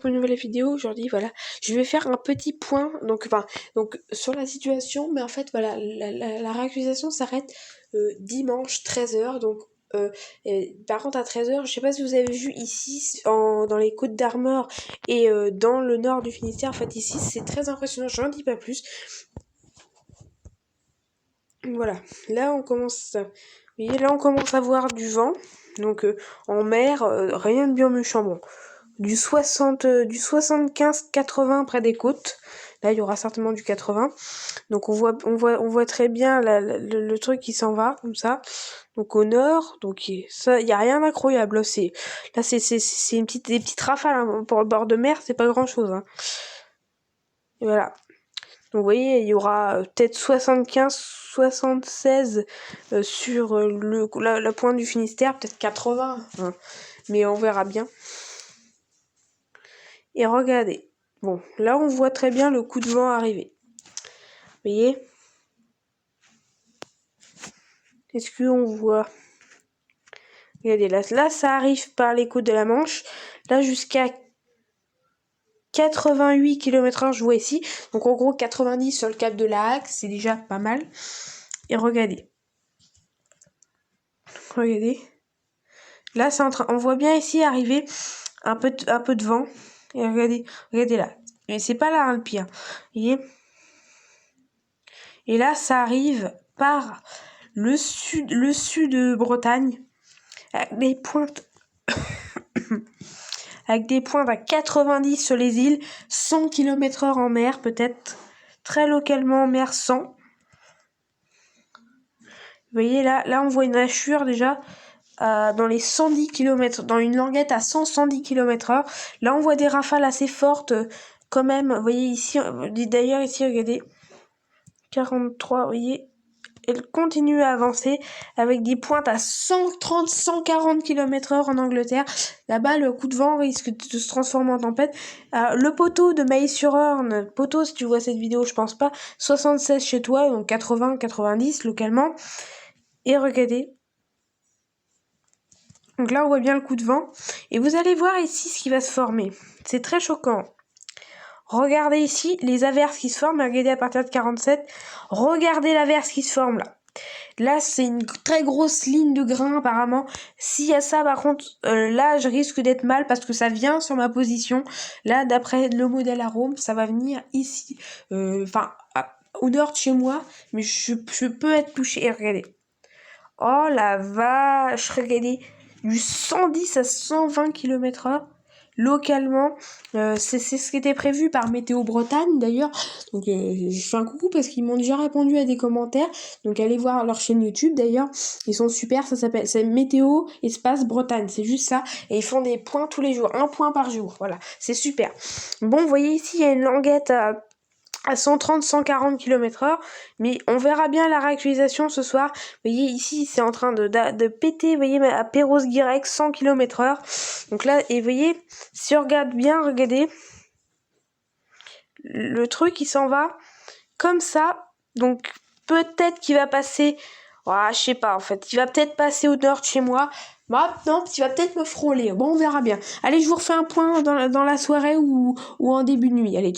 pour une nouvelle vidéo. Aujourd'hui, voilà, je vais faire un petit point, donc sur la situation, mais en fait, voilà, la réaccusation s'arrête dimanche 13h, donc par contre à 13h, je sais pas si vous avez vu ici, dans les Côtes d'Armor et dans le nord du Finistère, en fait ici, c'est très impressionnant, j'en dis pas plus. Voilà, là on commence à voir du vent, donc en mer, rien de bien méchant, bon. Du 75-80 près des côtes. Là, il y aura certainement du 80. Donc on voit très bien le truc qui s'en va comme ça. Donc au nord, donc ça, il y a rien d'incroyable. Là, c'est des petites rafales hein. Pour le bord de mer, c'est pas grand chose. Hein. Et voilà. Donc vous voyez, il y aura peut-être 75-76 sur la pointe du Finistère, peut-être 80. Hein. Mais on verra bien. Et regardez. Bon, là on voit très bien le coup de vent arriver. Vous voyez? Est-ce qu'on voit? Regardez, là ça arrive par les côtes de la Manche. Là jusqu'à 88 km/h, je vois ici. Donc en gros 90 sur le cap de la Hague, c'est déjà pas mal. Et regardez. Regardez. Là c'est on voit bien ici arriver un peu de vent. Et regardez là. Mais c'est pas là hein, le pire. Vous voyez? Et là ça arrive par le sud de Bretagne, avec des pointes à 90 sur les îles, 100 km/h en mer peut-être, très localement en mer 100. Vous voyez là on voit une hachure déjà dans les 110 km, dans une languette à 110 km/h. Là on voit des rafales assez fortes quand même. Vous voyez ici, d'ailleurs ici regardez, 43, vous voyez. Elle continue à avancer avec des pointes à 130-140 km/h en Angleterre. Là-bas, le coup de vent risque de se transformer en tempête. Le poteau de Mailly-sur-Orne, poteau, si tu vois cette vidéo, je pense pas, 76 chez toi, donc 80-90 localement. Et regardez. Donc là, on voit bien le coup de vent. Et vous allez voir ici ce qui va se former. C'est très choquant. Regardez ici les averses qui se forment. Regardez à partir de 47. Regardez l'averse qui se forme là. Là, c'est une très grosse ligne de grain apparemment. S'il y a ça, par contre, là, je risque d'être mal parce que ça vient sur ma position. Là, d'après le modèle arôme, ça va venir ici. Au nord de chez moi. Mais je peux être touchée. Et regardez. Oh la vache, regardez. Du 110 à 120 km/h. Localement, c'est ce qui était prévu par Météo Bretagne d'ailleurs. Donc je fais un coucou parce qu'ils m'ont déjà répondu à des commentaires. Donc allez voir leur chaîne YouTube d'ailleurs, ils sont super. C'est Météo Espace Bretagne, c'est juste ça. Et ils font des points tous les jours, un point par jour. Voilà, c'est super. Bon, vous voyez ici il y a une languette à 130-140 km/h, mais on verra bien la réactualisation ce soir. Vous voyez ici c'est en train de péter, vous voyez à Perros-Guirec 100 km/h. Donc là, et vous voyez, si on regarde bien, regardez, le truc il s'en va comme ça, donc peut-être qu'il va passer, je sais pas en fait, il va peut-être passer au nord de chez moi. Non, il va peut-être me frôler. Bon, on verra bien. Allez, je vous refais un point dans la soirée ou en début de nuit. Allez.